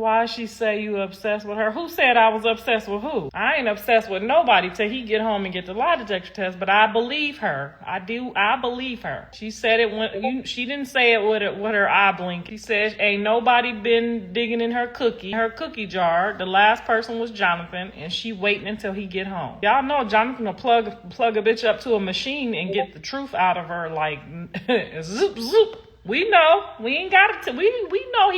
Why she say you obsessed with her? Who said I was obsessed with who? I ain't obsessed with nobody till he get home and get the lie detector test, but I believe her. I believe her. She said it when she didn't say it with her eye blink. She said ain't nobody been digging in her cookie jar. The last person was Jonathan, and she waiting until he get home. Y'all know Jonathan will plug a bitch up to a machine and get the truth out of her like zoop zoop. We know. We ain't got it. We know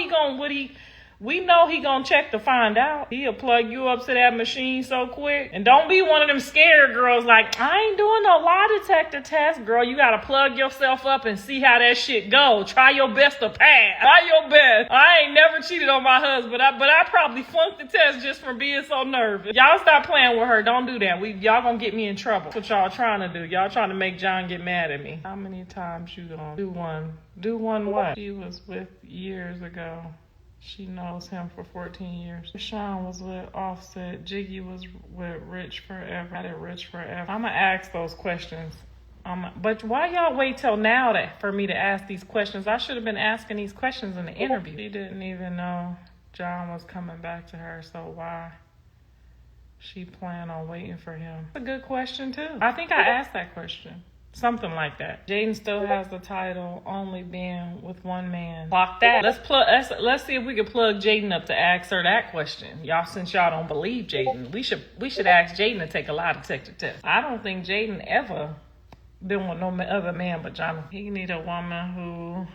we know he gonna check to find out. He'll plug you up to that machine so quick. And don't be one of them scared girls like, I ain't doing no lie detector test. Girl, you gotta plug yourself up and see how that shit go. Try your best to pass. Try your best. I ain't never cheated on my husband, but I probably flunked the test just from being so nervous. Y'all stop playing with her. Don't do that. Y'all gonna get me in trouble. That's what y'all trying to do. Y'all trying to make John get mad at me. How many times you gonna do one? Do one what? She was with years ago. She knows him for 14 years. Chrisean was with Offset. Jiggy was with Rich Forever. I did Rich Forever. I'm going to ask those questions. But why y'all wait till now for me to ask these questions? I should have been asking these questions in the interview. She didn't even know John was coming back to her, so why she planned on waiting for him? That's a good question, too. I think I asked that question. Something like that. Jaidyn still has the title, only being with one man. Clock that. Let's see if we can plug Jaidyn up to ask her that question. Y'all, since y'all don't believe Jaidyn, we should ask Jaidyn to take a lie detector test. I don't think Jaidyn ever been with no other man but Jonathan. He need a woman who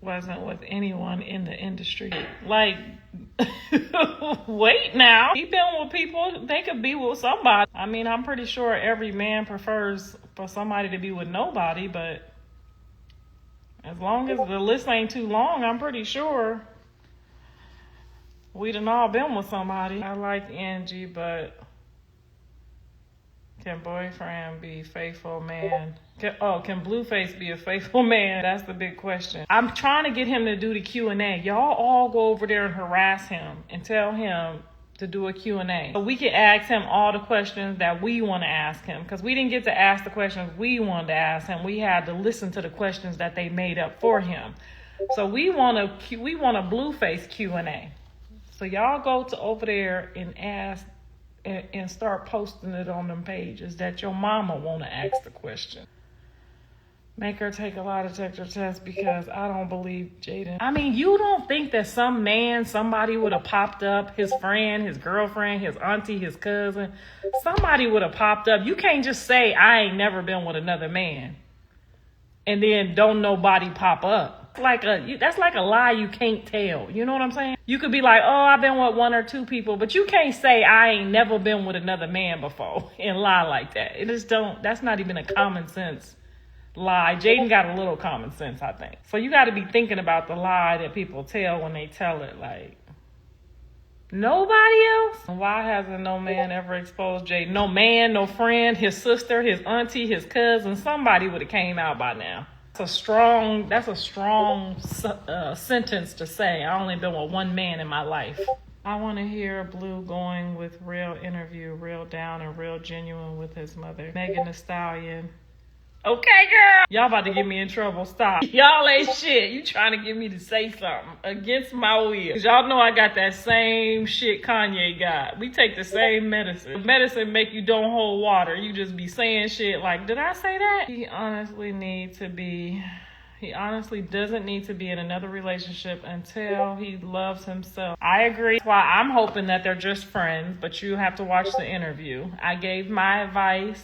wasn't with anyone in the industry. Like, wait now. He been with people, they could be with somebody. I mean, I'm pretty sure every man prefers for somebody to be with nobody, but as long as the list ain't too long, I'm pretty sure we done all been with somebody. I like Angie, but can boyfriend be faithful man? Can Blueface be a faithful man? That's the big question. I'm trying to get him to do the Q&A. Y'all all go over there and harass him and tell him to do a Q&A. So we can ask him all the questions that we want to ask him, because we didn't get to ask the questions we wanted to ask him. We had to listen to the questions that they made up for him. So we want a Blueface Q&A. So y'all go to over there and ask and start posting it on them pages that your mama want to ask the question. Make her take a lie detector test, because I don't believe Jaidyn. I mean, you don't think that somebody would have popped up, his friend, his girlfriend, his auntie, his cousin, somebody would have popped up. You can't just say, I ain't never been with another man, and then don't nobody pop up. That's like a lie you can't tell. You know what I'm saying? You could be like, oh, I've been with one or two people, but you can't say I ain't never been with another man before and lie like that. It just don't, that's not even a common sense lie. Jaidyn got a little common sense, I think. So you got to be thinking about the lie that people tell when they tell it. Like, nobody else? Why hasn't no man ever exposed Jaidyn? No man, no friend, his sister, his auntie, his cousin, somebody would have came out by now. That's a strong sentence to say. I only been with one man in my life. I want to hear Blue going with real interview, real down and real genuine with his mother. Megan Thee Stallion. Okay, girl. Y'all about to get me in trouble. Stop. Y'all ain't shit. You trying to get me to say something against my will. Cause y'all know I got that same shit Kanye got. We take the same medicine. Medicine make you don't hold water. You just be saying shit like, did I say that? He honestly doesn't need to be in another relationship until he loves himself. I agree. That's why I'm hoping that they're just friends, but you have to watch the interview. I gave my advice.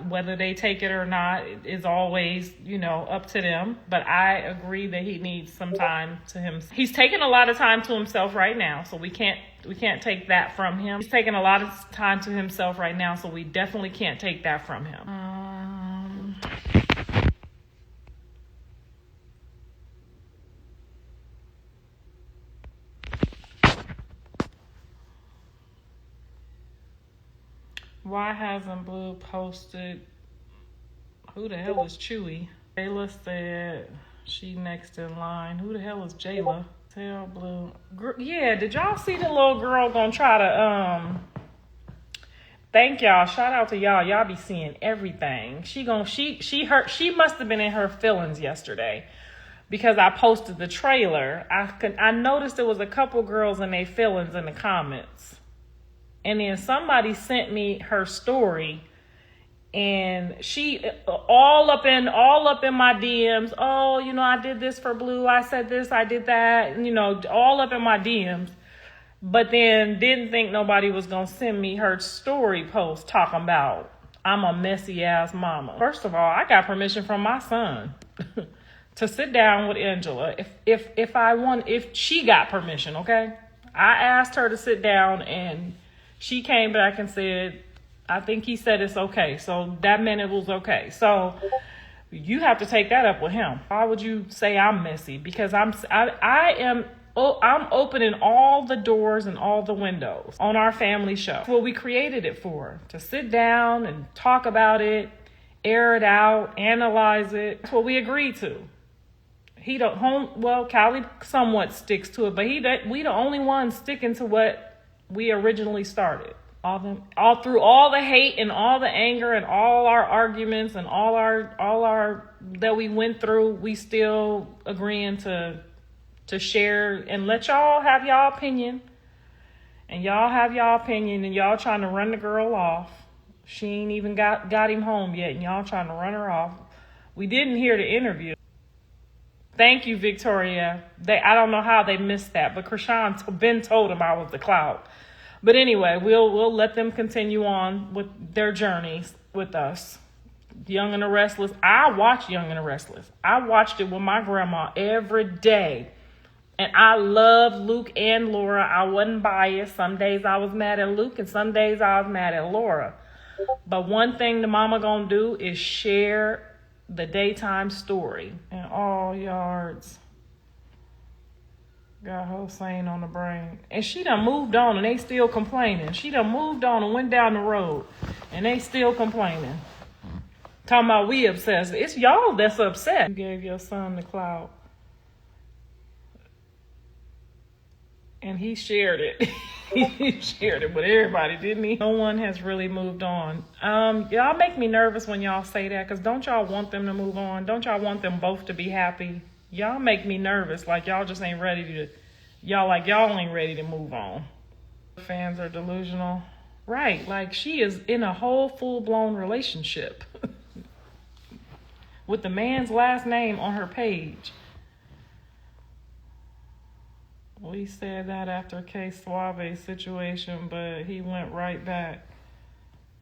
Whether they take it or not is always, up to them. But I agree that he needs some time to himself. He's taking a lot of time to himself right now, so we can't take that from him. He's taking a lot of time to himself right now, so we definitely can't take that from him. Why hasn't Blue posted? Who the hell is Chewy? Jayla said she next in line. Who the hell is Jayla? Tell Blue. Yeah, did y'all see the little girl gonna try to thank y'all. Shout out to y'all. Y'all be seeing everything. She must have been in her feelings yesterday. because I posted the trailer, I noticed there was a couple girls in their feelings in the comments. And then somebody sent me her story, and she all up in my DMs. Oh, you know, I did this for Blue. I said this, I did that, you know, all up in my DMs. But then didn't think nobody was going to send me her story post talking about I'm a messy ass mama. First of all, I got permission from my son to sit down with Angela if she got permission, okay? I asked her to sit down, and she came back and said, I think he said it's okay. So that meant it was okay. So you have to take that up with him. Why would you say I'm messy? Because I'm opening all the doors and all the windows on our family show. That's what we created it for, to sit down and talk about it, air it out, analyze it. That's what we agreed to. Callie somewhat sticks to it, but we the only ones sticking to what we originally started. All through all the hate and all the anger and all our arguments and all our that we went through, we still agreeing to share and let y'all have y'all opinion. And y'all have y'all opinion, and y'all trying to run the girl off. She ain't even got him home yet, and y'all trying to run her off. We didn't hear the interview. Thank you, Victoria. I don't know how they missed that, but Chrisean been told him I was the clout. But anyway, we'll let them continue on with their journeys with us. Young and the Restless. I watch Young and the Restless. I watched it with my grandma every day. And I love Luke and Laura. I wasn't biased. Some days I was mad at Luke, and some days I was mad at Laura. But one thing the mama gonna do is share the daytime story in all yards. Got Hossein on the brain. And she done moved on, and they still complaining. She done moved on and went down the road, and they still complaining. Talking about we obsessed. It's y'all that's upset. You gave your son the clout. And he shared it. He shared it with everybody, didn't he? No one has really moved on. Y'all make me nervous when y'all say that, because don't y'all want them to move on? Don't y'all want them both to be happy? Y'all make me nervous, like y'all just ain't ready to, y'all ain't ready to move on. Fans are delusional. Right, like she is in a whole full-blown relationship with the man's last name on her page. We said that after K Suave's situation, but he went right back.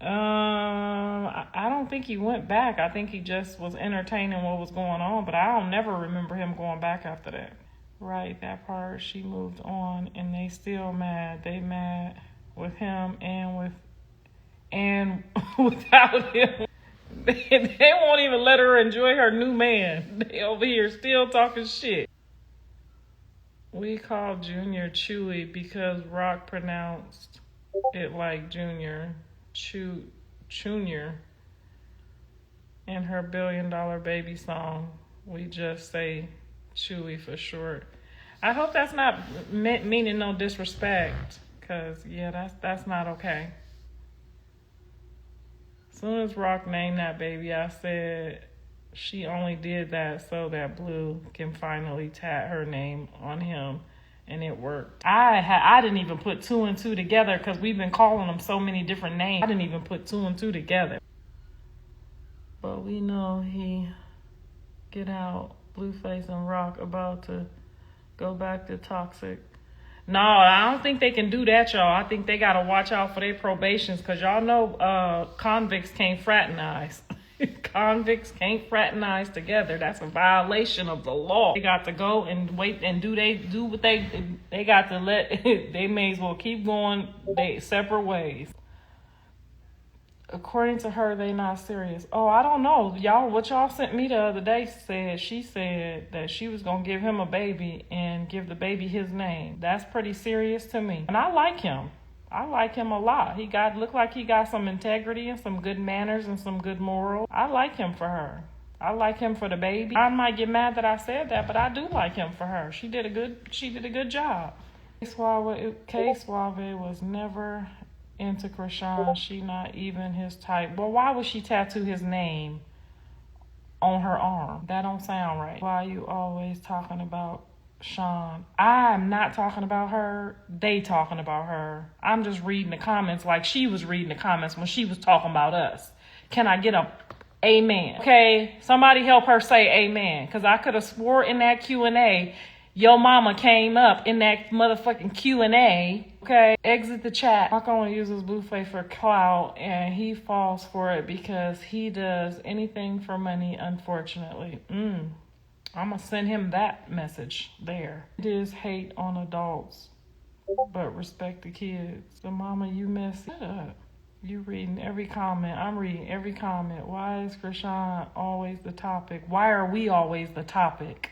I don't think he went back. I think he just was entertaining what was going on, but I don't never remember him going back after that. Right, that part, she moved on, and they still mad. They mad with him and without him. They won't even let her enjoy her new man. They over here still talking shit. We call Junior Chewy because Rock pronounced it like Junior. Junior. In her $1 Billion Baby song, we just say Chewy for short. I hope that's not meaning no disrespect, because yeah, that's not okay. As soon as Rock named that baby, I said she only did that so that Blue can finally tat her name on him, and it worked. I didn't even put 2 and 2 together, because we've been calling them so many different names. I didn't even put 2 and 2 together. But we know he get out, Blueface and Rock about to go back to toxic. No, I don't think they can do that, y'all. I think they got to watch out for their probations, because y'all know convicts can't fraternize. Convicts can't fraternize together. That's a violation of the law. They got to go and wait and do what they got to let. They may as well keep going they separate ways. According to her, they not serious. Oh, I don't know. Y'all, what y'all sent me the other day she said that she was going to give him a baby and give the baby his name. That's pretty serious to me. And I like him. I like him a lot. Look like he got some integrity and some good manners and some good morals. I like him for her. I like him for the baby. I might get mad that I said that, but I do like him for her. She did a good job. K Suave was never into Chrisean. She not even his type. Well, why would she tattoo his name on her arm. That don't sound right. Why you always talking about Sean? I'm not talking about her. They talking about her. I'm just reading the comments like she was reading the comments when she was talking about us. Can I get a amen? Okay, somebody help her say amen. Because I could have swore in that Q&A, your mama came up in that motherfucking Q&A. Okay, exit the chat. Rock only uses Blueface for clout, and he falls for it because he does anything for money, unfortunately. I'm gonna send him that message there. It is hate on adults, but respect the kids. So mama, you messy. Shut up. You reading every comment. I'm reading every comment. Why is Chrisean always the topic? Why are we always the topic?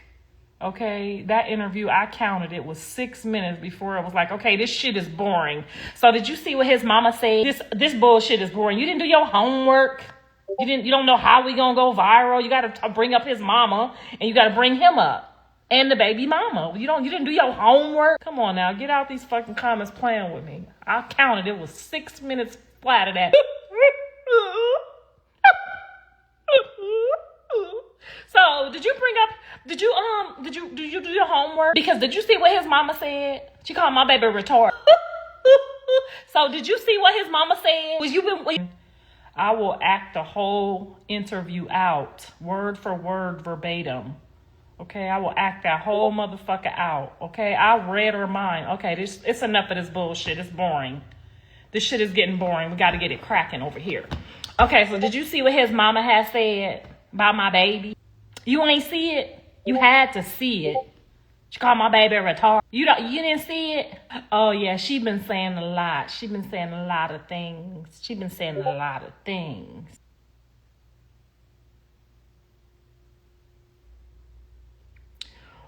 Okay, that interview, I counted, it was 6 minutes before it was like, okay, this shit is boring. So did you see what his mama said? This bullshit is boring. You didn't do your homework. You don't know how we gonna go viral. You gotta bring up his mama, and you gotta bring him up. And the baby mama. You didn't do your homework. Come on now, get out these fucking comments playing with me. I counted, it was 6 minutes flat of that. So did you do your homework? Because did you see what his mama said? She called my baby retarded. So did you see what his mama said? I will act the whole interview out, word for word, verbatim. Okay, I will act that whole motherfucker out. Okay, I read her mind. Okay, it's enough of this bullshit. It's boring. This shit is getting boring. We got to get it cracking over here. Okay, so did you see what his mama has said about my baby? You ain't see it? You had to see it. She called my baby retarded. You didn't see it? Oh yeah, she been saying a lot. She been saying a lot of things.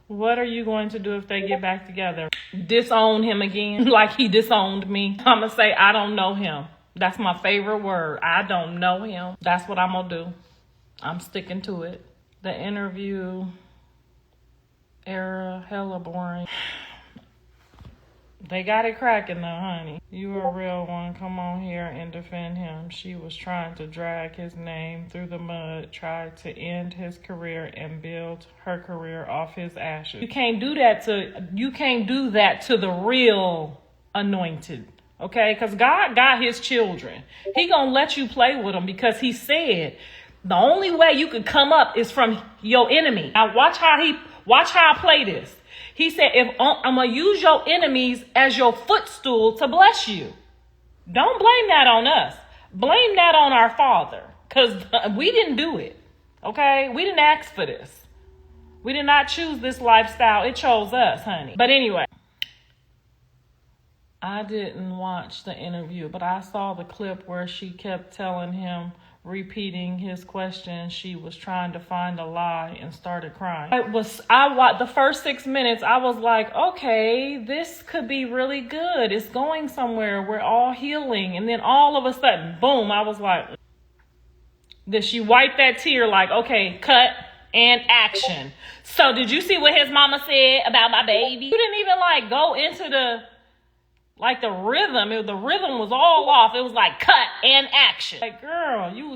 What are you going to do if they get back together? Disown him again like he disowned me? I'm going to say I don't know him. That's my favorite word. I don't know him. That's what I'm going to do. I'm sticking to it. The interview era, hella boring. They got it cracking though, honey. You a real one. Come on here and defend him. She was trying to drag his name through the mud, tried to end his career and build her career off his ashes. You can't do that to the real anointed. Okay? Because God got his children. He gonna let you play with them because he said the only way you can come up is from your enemy. Now watch how I play this. He said, I'm going to use your enemies as your footstool to bless you. Don't blame that on us. Blame that on our Father. Because we didn't do it. Okay? We didn't ask for this. We did not choose this lifestyle. It chose us, honey. But anyway. I didn't watch the interview, but I saw the clip where she kept telling him, repeating his question. She was trying to find a lie and started crying. I watched the first 6 minutes. I was like, okay, this could be really good. It's going somewhere. We're all healing. And then all of a sudden, boom, I was like, did she wipe that tear like, okay, cut and action. So did you see what his mama said about my baby? You didn't even go into the rhythm. The rhythm was all off. It was like cut and action. Like, girl, you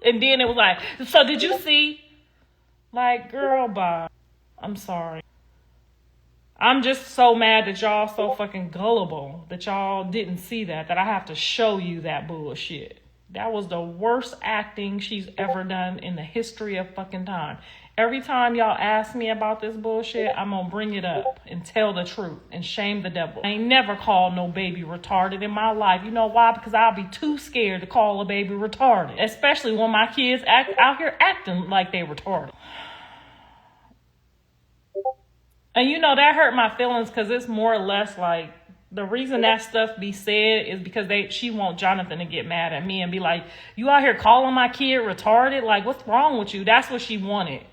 and then it was like, so did you see? Like, girl, bye. I'm sorry. I'm just so mad that y'all so fucking gullible that y'all didn't see that I have to show you that bullshit. That was the worst acting she's ever done in the history of fucking time. Every time y'all ask me about this bullshit, I'm gonna bring it up and tell the truth and shame the devil. I ain't never called no baby retarded in my life. You know why? Because I'll be too scared to call a baby retarded. Especially when my kids out here acting like they retarded. And that hurt my feelings because it's more or less like, the reason that stuff be said is because she want Jonathan to get mad at me and be like, you out here calling my kid retarded? Like, what's wrong with you? That's what she wanted.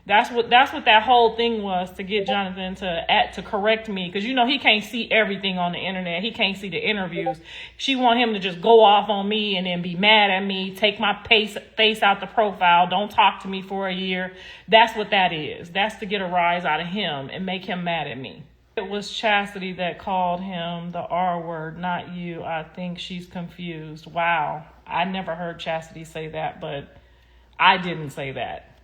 That's what that whole thing was, to get Jonathan to correct me. Because, he can't see everything on the internet. He can't see the interviews. She want him to just go off on me and then be mad at me, take my face out the profile, don't talk to me for a year. That's what that is. That's to get a rise out of him and make him mad at me. It was Chastity that called him the R word, not you. I think she's confused. Wow. I never heard Chastity say that, but I didn't say that.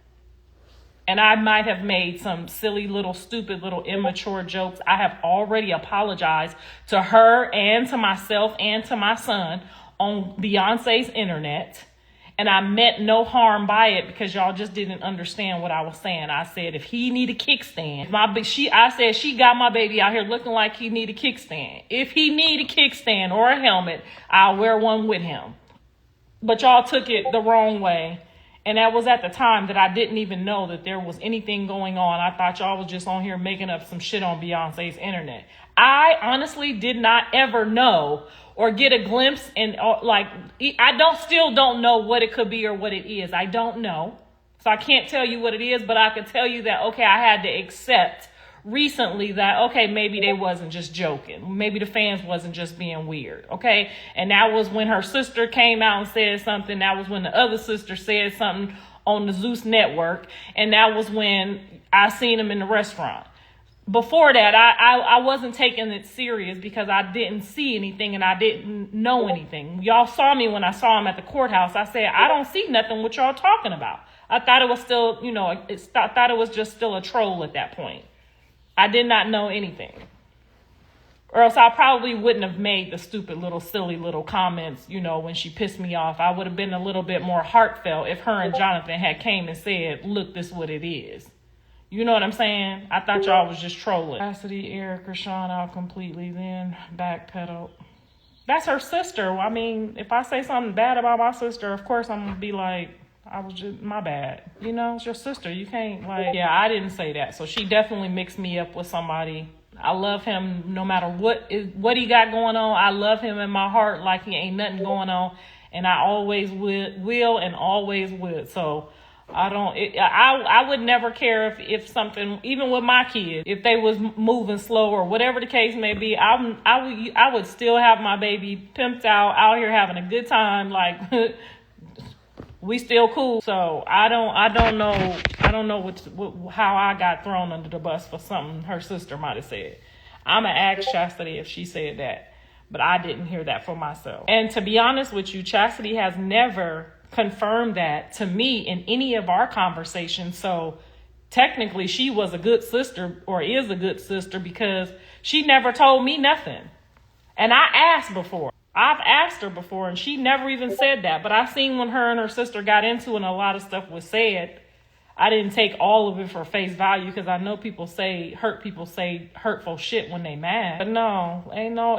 And I might have made some silly little, stupid little immature jokes. I have already apologized to her and to myself and to my son on Beyonce's internet. And I meant no harm by it because y'all just didn't understand what I was saying. I said, if he need a kickstand, I said she got my baby out here looking like he need a kickstand. If he need a kickstand or a helmet, I'll wear one with him. But y'all took it the wrong way. And that was at the time that I didn't even know that there was anything going on. I thought y'all was just on here making up some shit on Beyonce's internet. I honestly did not ever know or get a glimpse and still don't know what it could be or what it is. I don't know. So I can't tell you what it is, but I could tell you that, okay, I had to accept recently that, okay, maybe they wasn't just joking. Maybe the fans wasn't just being weird, okay? And that was when her sister came out and said something. That was when the other sister said something on the Zeus network. And that was when I seen him in the restaurant. Before that, I wasn't taking it serious because I didn't see anything and I didn't know anything. Y'all saw me when I saw him at the courthouse. I said, I don't see nothing what y'all talking about. I thought it was still, I thought it was just still a troll at that point. I did not know anything. Or else I probably wouldn't have made the stupid little silly little comments, when she pissed me off. I would have been a little bit more heartfelt if her and Jonathan had came and said, look, this is what it is. You know what I'm saying? I thought y'all was just trolling. Cassidy aired Chrisean out completely, then backpedaled. That's her sister. I mean, if I say something bad about my sister, of course I'm going to be like, I was just, my bad. It's your sister. You can't yeah, I didn't say that. So she definitely mixed me up with somebody. I love him no matter what he got going on. I love him in my heart like he ain't nothing going on. And I always will and always would. So I would never care if something, even with my kids, if they was moving slow or whatever the case may be, I would still have my baby pimped out here having a good time. Like, we still cool. So I don't know how I got thrown under the bus for something her sister might have said. I'm going to ask Chastity if she said that, but I didn't hear that for myself. And to be honest with you, Chastity has never confirmed that to me in any of our conversations. So technically she was a good sister or is a good sister because she never told me nothing. And I've asked her before and she never even said that. But I've seen when her and her sister got into it and a lot of stuff was said, I didn't take all of it for face value because I know people say hurtful shit when they mad. But no,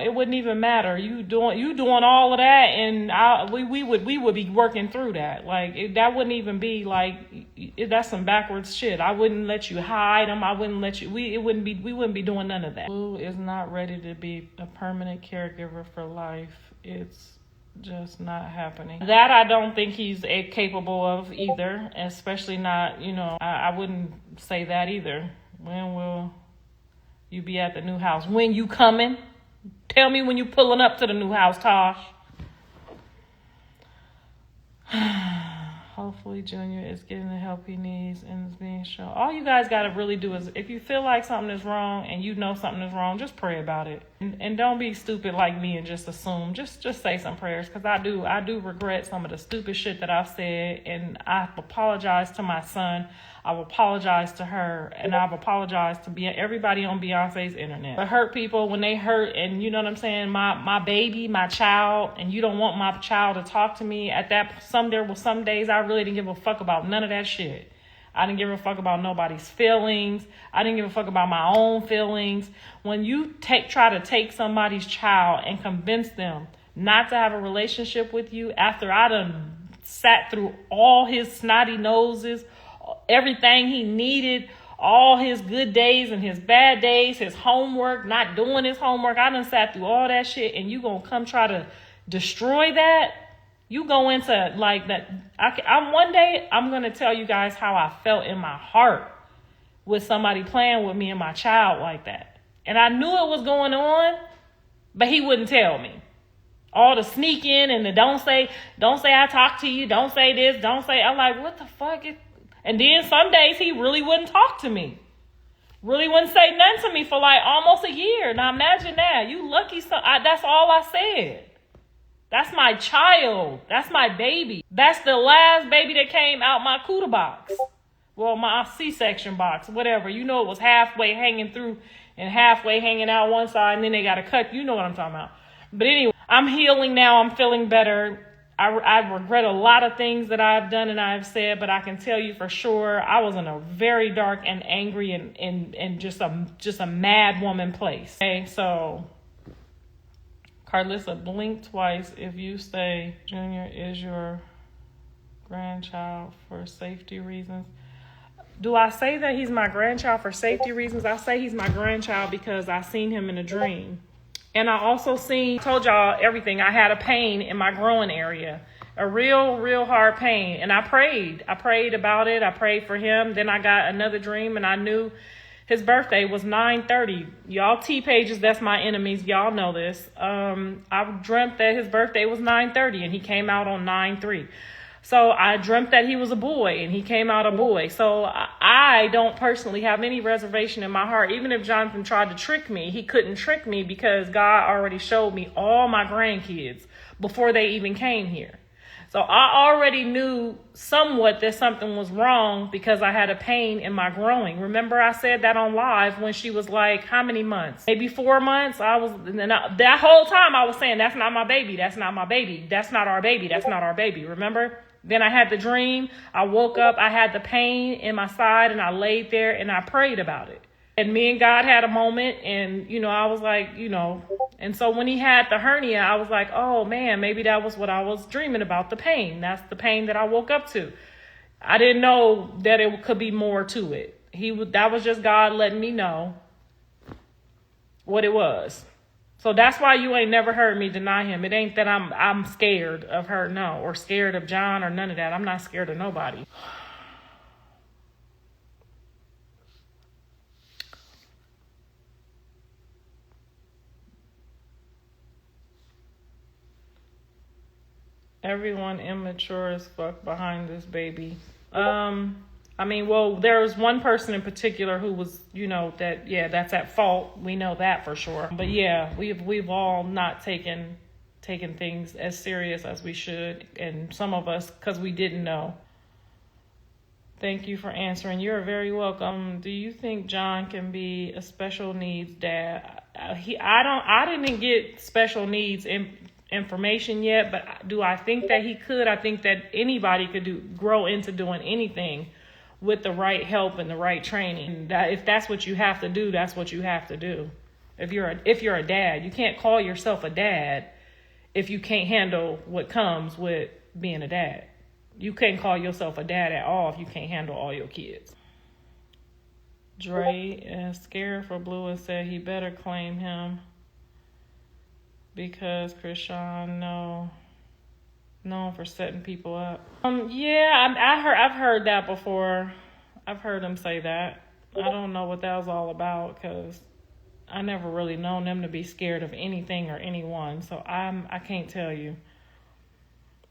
it wouldn't even matter. You doing all of that, and we would be working through that. Like that wouldn't even be that's some backwards shit. I wouldn't let you hide them. I wouldn't let you. We wouldn't be doing none of that. Blue is not ready to be a permanent caregiver for life. It's just not happening. That I don't think he's capable of either, especially not, I wouldn't say that either. When will you be at the new house? When you coming? Tell me when you pulling up to the new house, Tosh. Hopefully Junior is getting the help he needs and is being shown. All you guys got to really do is, if you feel like something is wrong and you know something is wrong, just pray about it. And don't be stupid like me and just assume. Just say some prayers, because I do regret some of the stupid shit that I've said, and I've apologized to my son. I've apologized to her, and I've apologized to everybody on Beyonce's internet. But hurt people when they hurt, and you know what I'm saying, my baby, my child, and you don't want my child to talk to me. There were some days I really didn't give a fuck about none of that shit. I didn't give a fuck about nobody's feelings. I didn't give a fuck about my own feelings. When you try to take somebody's child and convince them not to have a relationship with you after I done sat through all his snotty noses, everything he needed, all his good days and his bad days, his homework, not doing his homework. I done sat through all that shit, and you gonna come try to destroy that? You go into like that. One day I'm gonna tell you guys how I felt in my heart with somebody playing with me and my child like that. And I knew it was going on, but he wouldn't tell me. All the sneaking and the don't say I talked to you, don't say this, don't say. I'm like, what the fuck? And then some days he really wouldn't talk to me. Really wouldn't say nothing to me for like almost a year. Now imagine that. You lucky. That's all I said. That's my child. That's my baby. That's the last baby that came out my CUDA box. Well, my C-section box, whatever. You know, it was halfway hanging through and halfway hanging out one side, and then they got to cut. You know what I'm talking about. But anyway, I'm healing now. I'm feeling better. I regret a lot of things that I've done and I've said, but I can tell you for sure I was in a very dark and angry and just a mad woman place. Okay, so Karlissa, blink twice if you say Junior is your grandchild for safety reasons. Do I say that he's my grandchild for safety reasons? I say he's my grandchild because I seen him in a dream. And I also told y'all everything. I had a pain in my growing area, a real hard pain. And I prayed about it. I prayed for him. Then I got another dream and I knew his birthday was 9/30. Y'all T-pages, that's my enemies. Y'all know this. I dreamt that his birthday was 9/30 and he came out on 9/3. So I dreamt that he was a boy and he came out a boy. So I don't personally have any reservation in my heart. Even if Jonathan tried to trick me, he couldn't trick me because God already showed me all my grandkids before they even came here. So I already knew somewhat that something was wrong because I had a pain in my growing. Remember I said that on live when she was like, how many months? Maybe 4 months. That whole time I was saying, that's not my baby. That's not my baby. That's not our baby. That's not our baby. Remember? Then I had the dream. I woke up. I had the pain in my side and I laid there and I prayed about it. And me and God had a moment and, I was like, and so when he had the hernia, I was like, oh man, maybe that was what I was dreaming about, the pain. That's the pain that I woke up to. I didn't know that it could be more to it. That was just God letting me know what it was. So that's why you ain't never heard me deny him. It ain't that I'm scared of her, no, or scared of John or none of that. I'm not scared of nobody. Everyone immature as fuck behind this baby. There was one person in particular who was, that's at fault. We know that for sure. But yeah, we've all not taken things as serious as we should. And some of us, because we didn't know. Thank you for answering. You're very welcome. Do you think John can be a special needs dad? I didn't get special needs information yet, but do I think that he could? I think that anybody could grow into doing anything with the right help and the right training. If that's what you have to do, that's what you have to do. If you're a dad, you can't call yourself a dad if you can't handle what comes with being a dad. You can't call yourself a dad at all if you can't handle all your kids. Dre is scared for Blue and said he better claim him because Chrisean known for setting people up. I've heard that before. I've heard him say that. I don't know what that was all about because I never really known them to be scared of anything or anyone. So I can't tell you.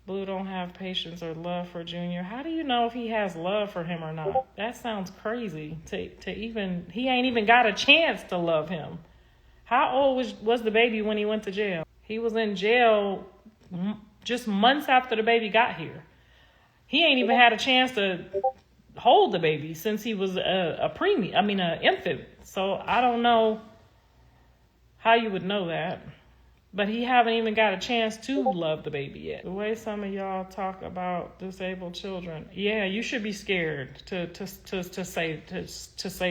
Blue don't have patience or love for Junior. How do you know if he has love for him or not? That sounds crazy he ain't even got a chance to love him. How old was the baby when he went to jail? He was in jail just months after the baby got here. He ain't even had a chance to hold the baby since he was an infant. So I don't know how you would know that. But he haven't even got a chance to love the baby yet. The way some of y'all talk about disabled children, yeah, you should be scared to say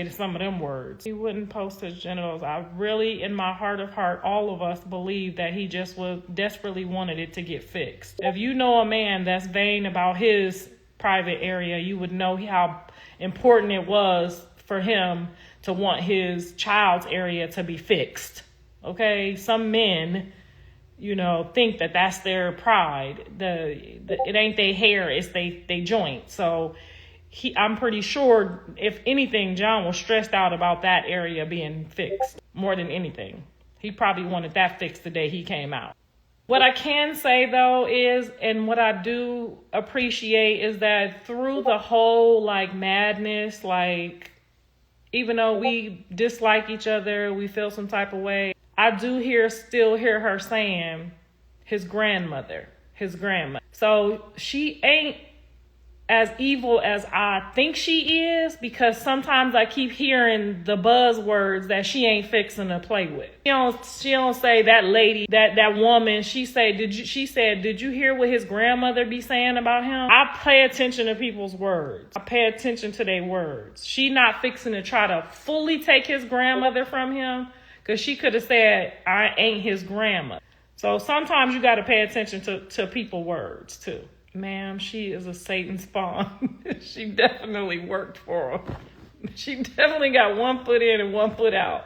some of them words. He wouldn't post his genitals. I really, in my heart of heart, all of us believe that he just desperately wanted it to get fixed. If you know a man that's vain about his private area, you would know how important it was for him to want his child's area to be fixed. Okay, some men, think that that's their pride. It ain't their hair, it's they joint. So I'm pretty sure, if anything, John was stressed out about that area being fixed more than anything. He probably wanted that fixed the day he came out. What I can say though is, and what I do appreciate is that through the whole madness, even though we dislike each other, we feel some type of way, I do still hear her saying, his grandmother. So she ain't as evil as I think she is, because sometimes I keep hearing the buzzwords that she ain't fixing to play with. She don't say that lady, that woman. She said, did you hear what his grandmother be saying about him? I pay attention to people's words. I pay attention to their words. She not fixing to try to fully take his grandmother from him, because she could have said, I ain't his grandmother. So sometimes you got to pay attention to people's words too. Ma'am, she is a Satan spawn. She definitely worked for him. She definitely got one foot in and one foot out.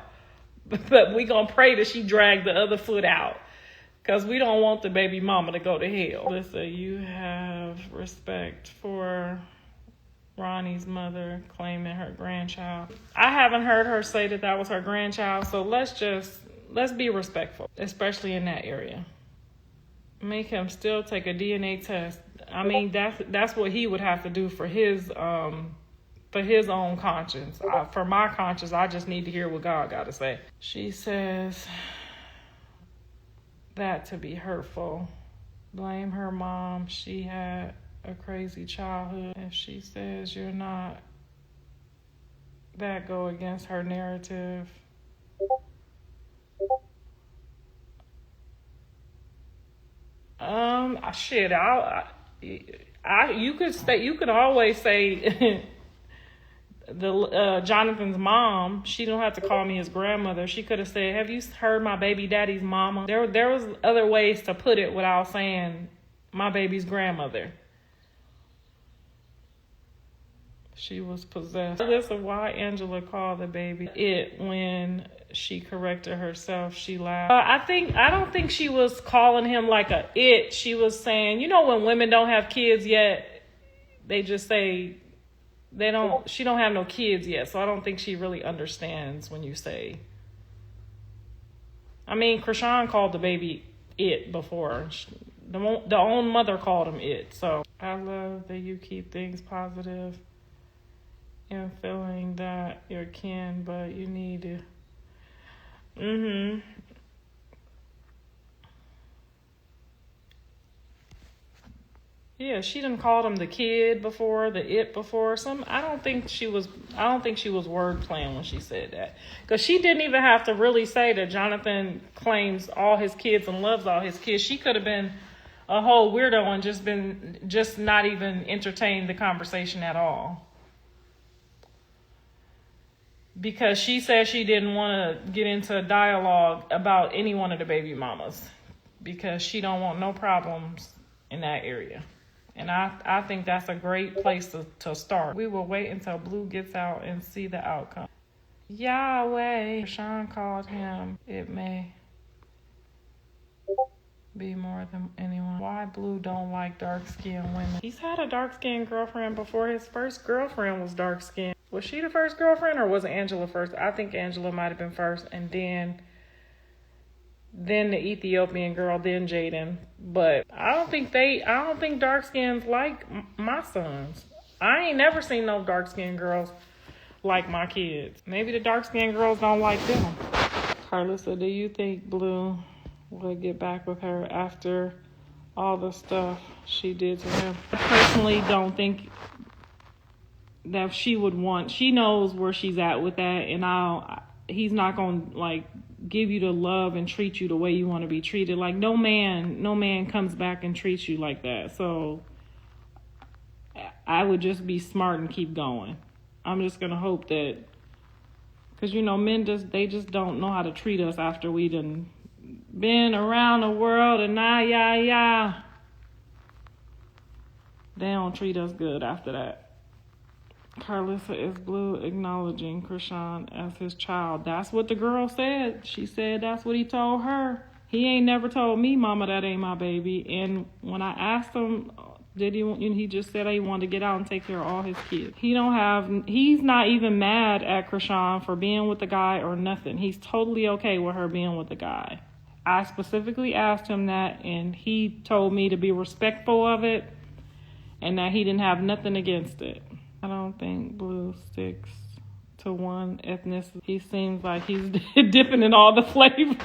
But we gonna pray that she dragged the other foot out, because we don't want the baby mama to go to hell. Listen, you have respect for Ronnie's mother claiming her grandchild. I haven't heard her say that was her grandchild, so let's be respectful, especially in that area. Make him still take a DNA test. I mean, that's what he would have to do for his own conscience. For my conscience, I just need to hear what God got to say. She says that to be hurtful. Blame her mom. She had a crazy childhood. If she says you're not, that go against her narrative. Shit. You could always say Jonathan's mom. She don't have to call me his grandmother. She could have said, "Have you heard my baby daddy's mama?" There was other ways to put it without saying my baby's grandmother. She was possessed. Regardless of why Angela called the baby it when she corrected herself, she laughed. I don't think she was calling him like a it. She was saying, when women don't have kids yet, they just say she don't have no kids yet. So I don't think she really understands when you say. I mean, Chrisean called the baby it before. The own mother called him it. So I love that you keep things positive and feeling that you're kin, but you need to. Yeah, she done called him the kid before, the it before. I don't think she was word playing when she said that, because she didn't even have to really say that Jonathan claims all his kids and loves all his kids. She could have been a whole weirdo and just not even entertained the conversation at all. Because she said she didn't want to get into a dialogue about any one of the baby mamas, because she don't want no problems in that area. And I think that's a great place to start. We will wait until Blue gets out and see the outcome. Yahweh. Chrisean called him. It may be more than anyone. Why Blue don't like dark-skinned women? He's had a dark-skinned girlfriend before. His first girlfriend was dark-skinned. Was she the first girlfriend, or was it Angela first? I think Angela might have been first, and then the Ethiopian girl, then Jaidyn. But I don't think dark skins like my sons. I ain't never seen no dark skinned girls like my kids. Maybe the dark skinned girls don't like them. Karlissa, do you think Blue will get back with her after all the stuff she did to him? I personally don't think that she would want. She knows where she's at with that, and he's not gonna give you the love and treat you the way you want to be treated. Like no man comes back and treats you like that. So I would just be smart and keep going. I'm just gonna hope that, because men they just don't know how to treat us after we done been around the world, and they don't treat us good after that. Karlissa, is Blue acknowledging Chrisean as his child? That's what the girl said. She said that's what he told her. He ain't never told me, Mama, that ain't my baby. And when I asked him, he just said he wanted to get out and take care of all his kids. He's not even mad at Chrisean for being with the guy or nothing. He's totally okay with her being with the guy. I specifically asked him that, and he told me to be respectful of it and that he didn't have nothing against it. I don't think Blue sticks to one ethnicity. He seems like he's dipping in all the flavors.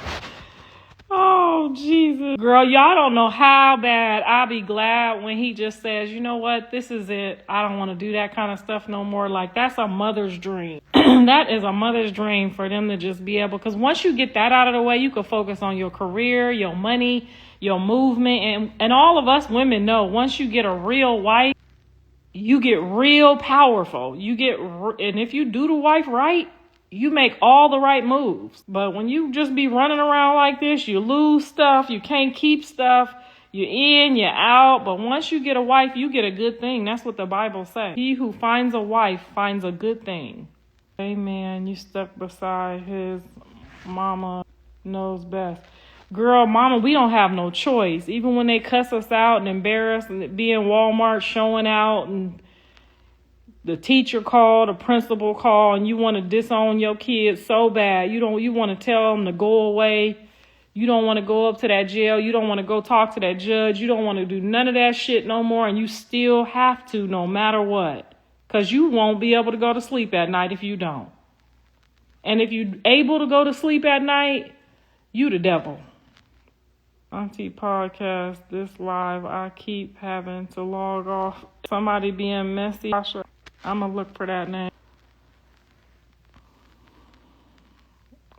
Oh, Oh, Jesus. Girl, y'all don't know how bad I'll be glad when he just says, you know what, this is it. I don't want to do that kind of stuff no more. Like, that's a mother's dream. That is a mother's dream for them to just be able, because once you get that out of the way, you can focus on your career, your money, your movement. And all of us women know once you get a real wife, you get real powerful. And if you do the wife right, you make all the right moves. But when you just be running around like this, you lose stuff. You can't keep stuff. You're in, you're out. But once you get a wife, you get a good thing. That's what the Bible says. He who finds a wife finds a good thing. Amen. You stuck beside his mama knows best. Girl, mama, we don't have no choice. Even when they cuss us out and embarrass and be in Walmart showing out and the teacher called, the principal called, and you want to disown your kids so bad. You want to tell them to go away. You don't want to go up to that jail. You don't want to go talk to that judge. You don't want to do none of that shit no more. And you still have to no matter what. Because you won't be able to go to sleep at night if you don't. And if you're able to go to sleep at night, you the devil. Auntie podcast, this live, I keep having to log off. Somebody being messy. Tasha, I'm going to look for that name.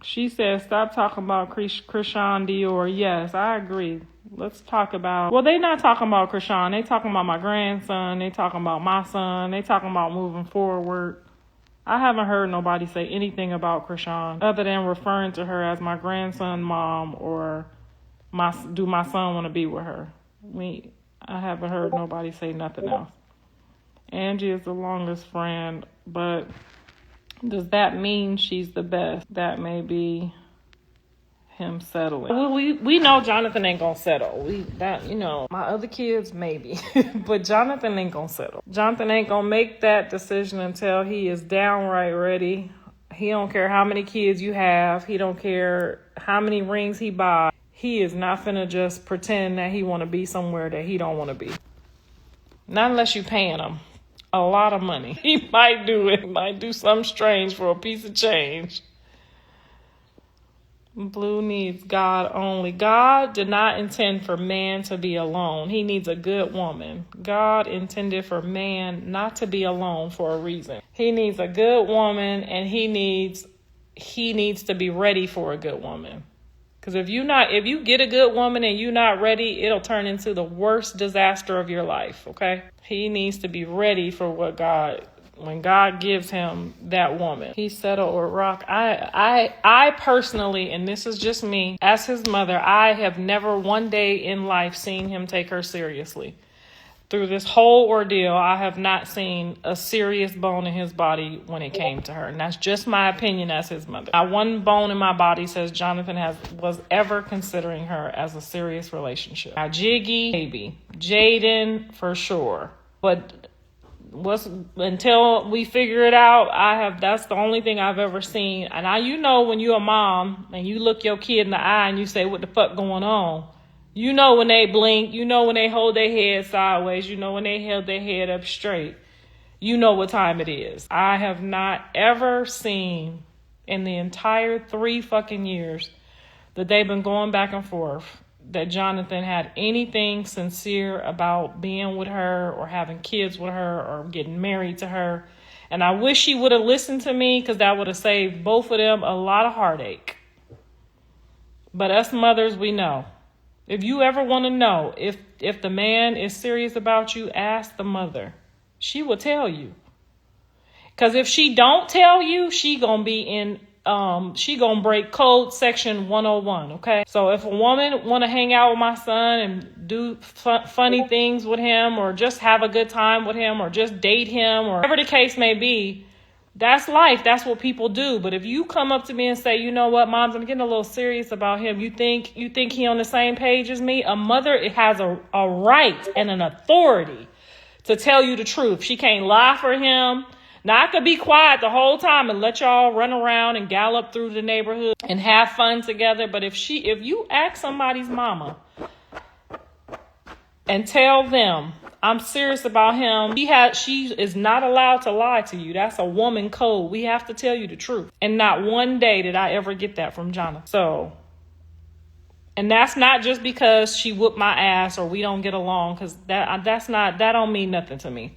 She says, stop talking about Chrisean Dior. Yes, I agree. Let's talk about, well, they not talking about Chrisean. They talking about my grandson. They talking about my son. They talking about moving forward. I haven't heard nobody say anything about Chrisean other than referring to her as my grandson mom or do my son want to be with her. I haven't heard nobody say nothing else. Angie is the longest friend, but does that mean she's the best? That may be him settling. Well, we know Jonathan ain't gonna settle. My other kids maybe, but Jonathan ain't gonna settle. Jonathan ain't gonna make that decision until he is downright ready. He don't care how many kids you have. He don't care how many rings he buys. He is not finna just pretend that he want to be somewhere that he don't want to be. Not unless you paying him a lot of money. He might do it. He might do something strange for a piece of change. Blue needs God only. God did not intend for man to be alone. He needs a good woman. God intended for man not to be alone for a reason. He needs a good woman, and he needs to be ready for a good woman. Because if you get a good woman and you're not ready, it'll turn into the worst disaster of your life, okay? He needs to be ready for when God gives him that woman. He settled with Rock. I personally, and this is just me, as his mother, I have never one day in life seen him take her seriously. Through this whole ordeal, I have not seen a serious bone in his body when it came to her. And that's just my opinion as his mother. Not one bone in my body says Jonathan was ever considering her as a serious relationship. Now, Jiggy, maybe. Jaidyn, for sure. But until we figure it out, that's the only thing I've ever seen. And when you're a mom and you look your kid in the eye and you say, what the fuck going on? You know when they blink, you know when they hold their head sideways, you know when they held their head up straight. You know what time it is. I have not ever seen in the entire 3 fucking years that they've been going back and forth that Jonathan had anything sincere about being with her or having kids with her or getting married to her. And I wish he would have listened to me, because that would have saved both of them a lot of heartache. But us mothers, we know. If you ever want to know if the man is serious about you, ask the mother. She will tell you. Because if she don't tell you, she gonna break code section 101, okay? So if a woman want to hang out with my son and do funny things with him, or just have a good time with him, or just date him, or whatever the case may be, that's life. That's what people do. But if you come up to me and say, you know what, Moms, I'm getting a little serious about him. You think he on the same page as me? A mother has a right and an authority to tell you the truth. She can't lie for him. Now, I could be quiet the whole time and let y'all run around and gallop through the neighborhood and have fun together. But if you ask somebody's mama and tell them, I'm serious about him, she is not allowed to lie to you. That's a woman code. We have to tell you the truth. And not one day did I ever get that from Jonathan. So And that's not just because she whooped my ass or we don't get along, because that don't mean nothing to me.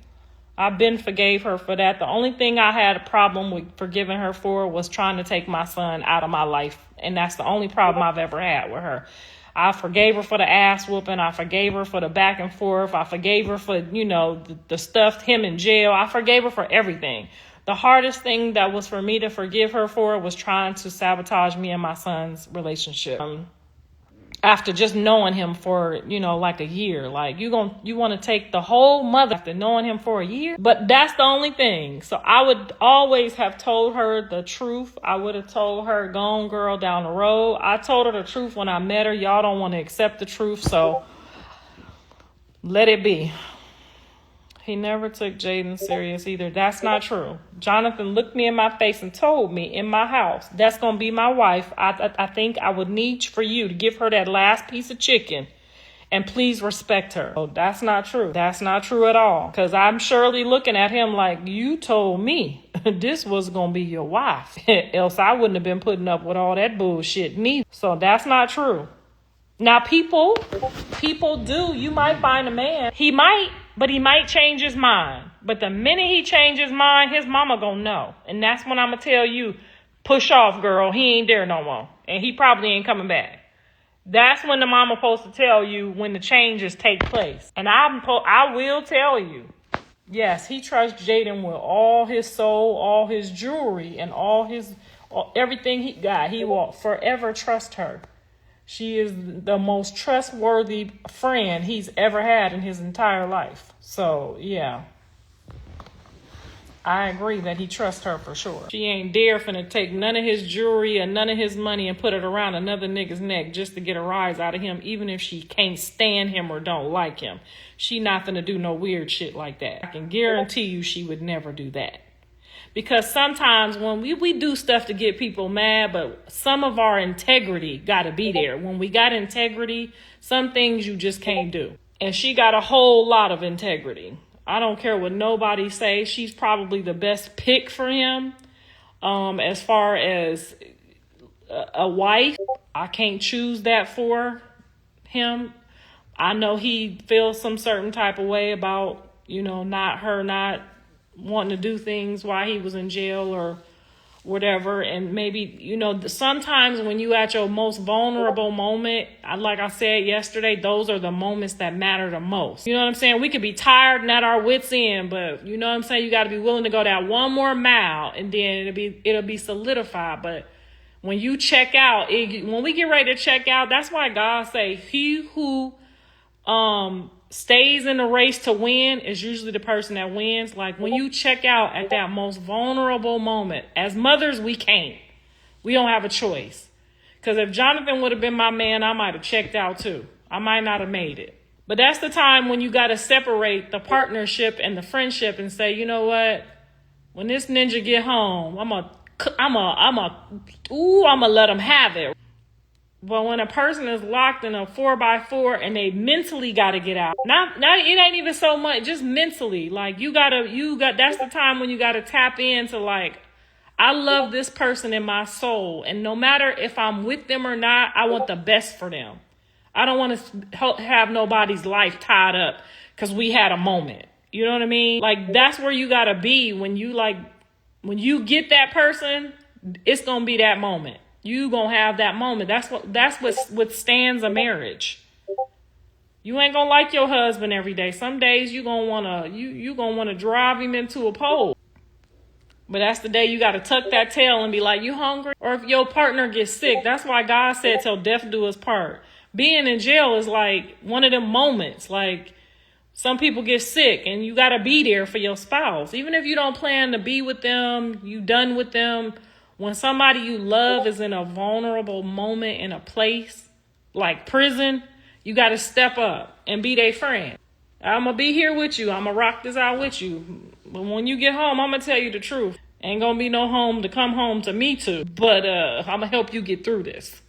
I've been forgave her for that. The only thing I had a problem with forgiving her for was trying to take my son out of my life. And that's the only problem I've ever had with her. I forgave her for the ass whooping. I forgave her for the back and forth. I forgave her for, the stuff, him in jail. I forgave her for everything. The hardest thing that was for me to forgive her for was trying to sabotage me and my son's relationship. After just knowing him for, like a year, like you want to take the whole mother after knowing him for a year. But that's the only thing. So I would always have told her the truth. I would have told her, go on, girl, down the road. I told her the truth when I met her. Y'all don't want to accept the truth. So let it be. He never took Jaidyn serious either. That's not true. Jonathan looked me in my face and told me in my house, that's going to be my wife. I think I would need for you to give her that last piece of chicken and please respect her. Oh, that's not true. That's not true at all. Because I'm surely looking at him like, you told me this was going to be your wife. Else I wouldn't have been putting up with all that bullshit neither. So that's not true. Now, people do. You might find a man. But he might change his mind. But the minute he changes his mind, his mama gonna know. And that's when I'm gonna tell you, push off, girl. He ain't there no more. And he probably ain't coming back. That's when the mama supposed to tell you when the changes take place. And I will tell you, yes, he trusts Jaidyn with all his soul, all his jewelry, and everything he got. He will forever trust her. She is the most trustworthy friend he's ever had in his entire life. So, yeah. I agree that he trusts her for sure. She ain't dare finna take none of his jewelry or none of his money and put it around another nigga's neck just to get a rise out of him, even if she can't stand him or don't like him. She not finna do no weird shit like that. I can guarantee you she would never do that. Because sometimes when we do stuff to get people mad, but some of our integrity got to be there. When we got integrity, some things you just can't do. And she got a whole lot of integrity. I don't care what nobody say. She's probably the best pick for him. As far as a wife, I can't choose that for him. I know he feels some certain type of way about, not wanting to do things while he was in jail or whatever. And maybe, sometimes when you at your most vulnerable moment, like I said yesterday, those are the moments that matter the most. You know what I'm saying? We could be tired and at our wits end, but you know what I'm saying? You got to be willing to go that one more mile and then it'll be solidified. But when you check out, when we get ready to check out, that's why God say he who, stays in the race to win is usually the person that wins. Like when you check out at that most vulnerable moment, as mothers, we can't. We don't have a choice. Because if Jonathan would have been my man, I might have checked out too. I might not have made it. But that's the time when you got to separate the partnership and the friendship and say, you know what? When this ninja get home, I'm gonna let him have it. But when a person is locked in a 4x4 and they mentally got to get out, not it ain't even so much, just mentally. Like that's the time when you got to tap into like, I love this person in my soul. And no matter if I'm with them or not, I want the best for them. I don't want to have nobody's life tied up because we had a moment. You know what I mean? Like that's where you got to be when you get that person, it's going to be that moment. You gonna have that moment. That's what stands a marriage. You ain't gonna like your husband every day. Some days you gonna wanna drive him into a pole. But that's the day you gotta tuck that tail and be like, you hungry? Or if your partner gets sick, that's why God said till death do us part. Being in jail is like one of them moments. Like some people get sick and you gotta be there for your spouse. Even if you don't plan to be with them, you done with them. When somebody you love is in a vulnerable moment in a place like prison, you got to step up and be their friend. I'm going to be here with you. I'm going to rock this out with you. But when you get home, I'm going to tell you the truth. Ain't going to be no home to come home to me to. But I'm going to help you get through this.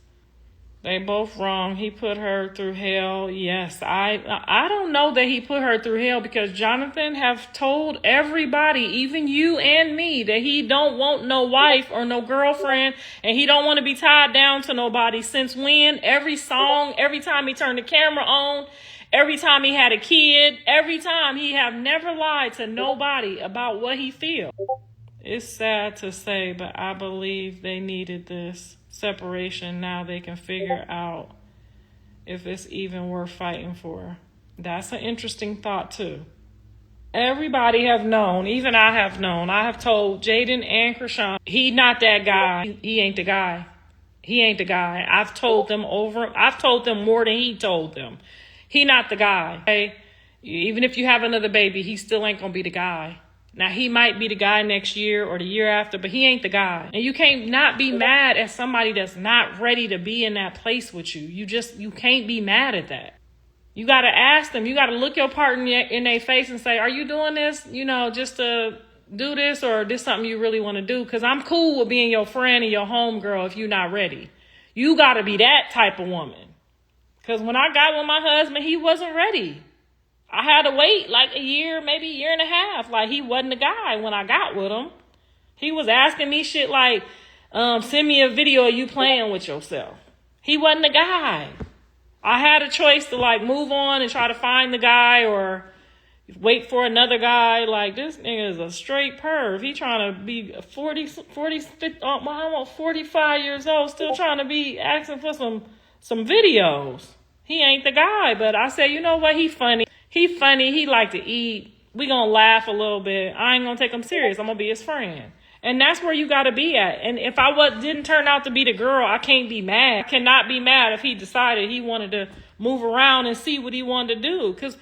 They both wrong. He put her through hell. Yes, I don't know that he put her through hell, because Jonathan have told everybody, even you and me, that he don't want no wife or no girlfriend, and he don't want to be tied down to nobody. Since when? Every song, every time he turned the camera on, every time he had a kid, every time, he have never lied to nobody about what he feels. It's sad to say, but I believe they needed this separation. Now they can figure out if it's even worth fighting for. That's an interesting thought too. Everybody have known, even I have known. I have told Jaidyn and Chrisean, he not that guy. He ain't the guy. He ain't the guy. I've told them more than he told them. He not the guy. Okay? Even if you have another baby, he still ain't gonna be the guy. Now, he might be the guy next year or the year after, but he ain't the guy. And you can't not be mad at somebody that's not ready to be in that place with you. You can't be mad at that. You got to ask them. You got to look your partner in their face and say, are you doing this, just to do this, or is this something you really want to do? Because I'm cool with being your friend and your homegirl if you're not ready. You got to be that type of woman. Because when I got with my husband, he wasn't ready. I had to wait like a year, maybe a year and a half. Like, he wasn't the guy when I got with him. He was asking me shit like, send me a video of you playing with yourself. He wasn't the guy. I had a choice to like move on and try to find the guy, or wait for another guy. Like, this nigga is a straight perv. He trying to be 45 years old, still trying to be asking for some videos. He ain't the guy. But I said, you know what? He funny. He like to eat. We gonna laugh a little bit. I ain't gonna take him serious. I'm gonna be his friend. And that's where you gotta be at. And if I didn't turn out to be the girl, I can't be mad. I cannot be mad if he decided he wanted to move around and see what he wanted to do. Because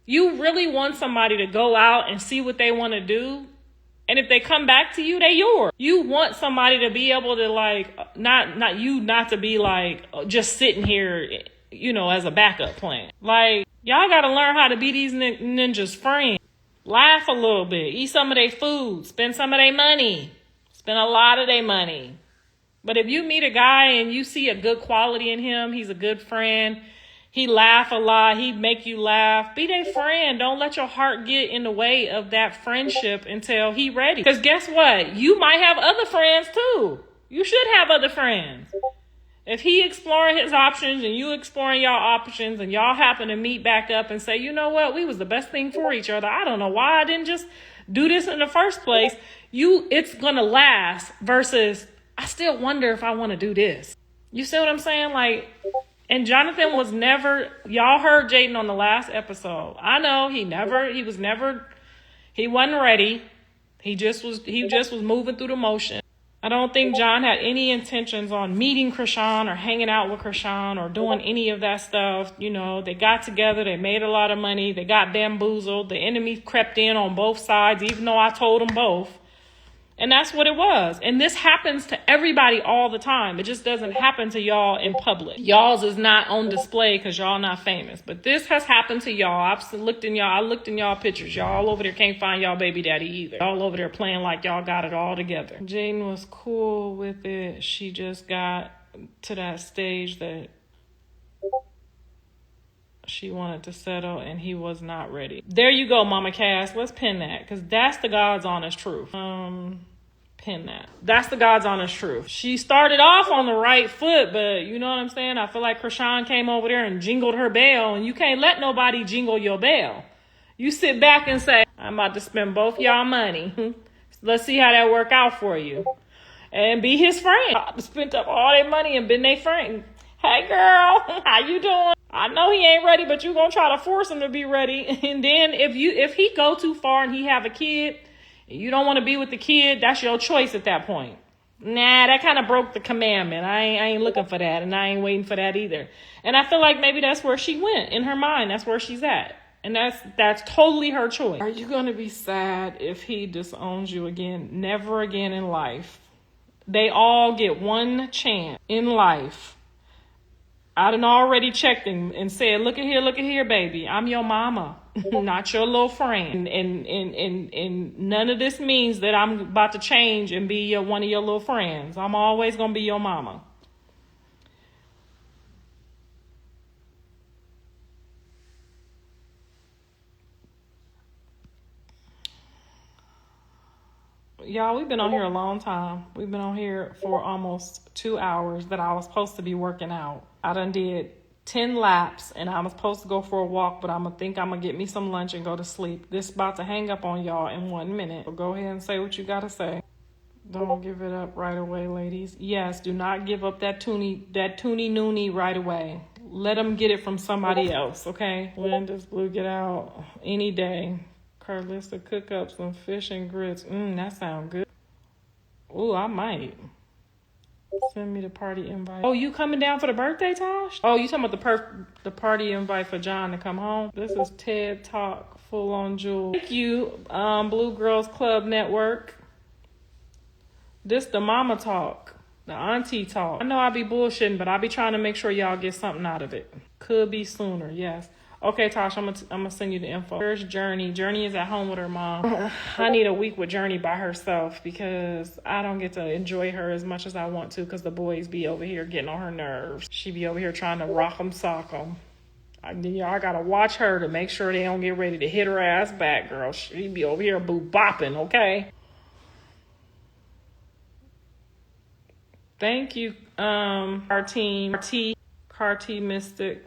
you really want somebody to go out and see what they want to do. And if they come back to you, they yours. You want somebody to be able to like, not to be like just sitting here, as a backup plan. Like, y'all got to learn how to be these ninjas' friends. Laugh a little bit. Eat some of their food. Spend some of their money. Spend a lot of their money. But if you meet a guy and you see a good quality in him, he's a good friend, he laugh a lot, he make you laugh, be their friend. Don't let your heart get in the way of that friendship until he ready. Because guess what? You might have other friends too. You should have other friends. If he exploring his options and you exploring y'all options, and y'all happen to meet back up and say, you know what, we was the best thing for each other. I don't know why I didn't just do this in the first place. It's going to last versus I still wonder if I want to do this. You see what I'm saying? Like, and Jonathan was never, y'all heard Jaidyn on the last episode. I know he wasn't ready. He just was moving through the motion. I don't think John had any intentions on meeting Chrisean or hanging out with Chrisean or doing any of that stuff. They got together. They made a lot of money. They got bamboozled. The enemy crept in on both sides, even though I told them both. And that's what it was. And this happens to everybody all the time. It just doesn't happen to y'all in public. Y'all's is not on display because y'all not famous. But this has happened to y'all. I looked in y'all pictures. Y'all all over there can't find y'all baby daddy either. Y'all over there playing like y'all got it all together. Jaidyn was cool with it. She just got to that stage that she wanted to settle and he was not ready. There you go, Mama Cass. Let's pin that, because that's the God's honest truth. Pin that. That's the God's honest truth. She started off on the right foot, but you know what I'm saying? I feel like Chrisean came over there and jingled her bell, and you can't let nobody jingle your bell. You sit back and say, I'm about to spend both y'all money. Let's see how that work out for you. And be his friend. I spent up all their money and been their friend. Hey girl, how you doing? I know he ain't ready, but you gonna try to force him to be ready. And then if he go too far and he have a kid, and you don't want to be with the kid, that's your choice at that point. Nah, that kind of broke the commandment. I ain't looking for that, and I ain't waiting for that either. And I feel like maybe that's where she went in her mind. That's where she's at. And that's totally her choice. Are you gonna be sad if he disowns you again? Never again in life. They all get one chance in life. I done already checked him and said, look at here, baby. I'm your mama, not your little friend. And none of this means that I'm about to change and be one of your little friends. I'm always going to be your mama. Y'all, we've been on here a long time. We've been on here for almost 2 hours that I was supposed to be working out. I done did 10 laps and I was supposed to go for a walk, but I'm going to get me some lunch and go to sleep. This about to hang up on y'all in 1 minute. So go ahead and say what you got to say. Don't give it up right away, ladies. Yes, do not give up that toonie noonie right away. Let them get it from somebody else, okay? When does Blue get out? Any day. Karlissa, cook up some fish and grits. That sounds good. Ooh, I might. Send me the party invite. Oh, you coming down for the birthday, Tosh? Oh, you talking about the party invite for John to come home? This is TED Talk, full on jewel. Thank you, Blue Girls Club Network. This the mama talk, the auntie talk. I know I be bullshitting, but I be trying to make sure y'all get something out of it. Could be sooner, yes. Okay, Tosh, I'm gonna send you the info. Here's Journey. Journey is at home with her mom. I need a week with Journey by herself because I don't get to enjoy her as much as I want to because the boys be over here getting on her nerves. She be over here trying to rock 'em, sock 'em. I gotta watch her to make sure they don't get ready to hit her ass back, girl. She be over here boo-bopping, okay? Thank you, our team, Carti Mystic.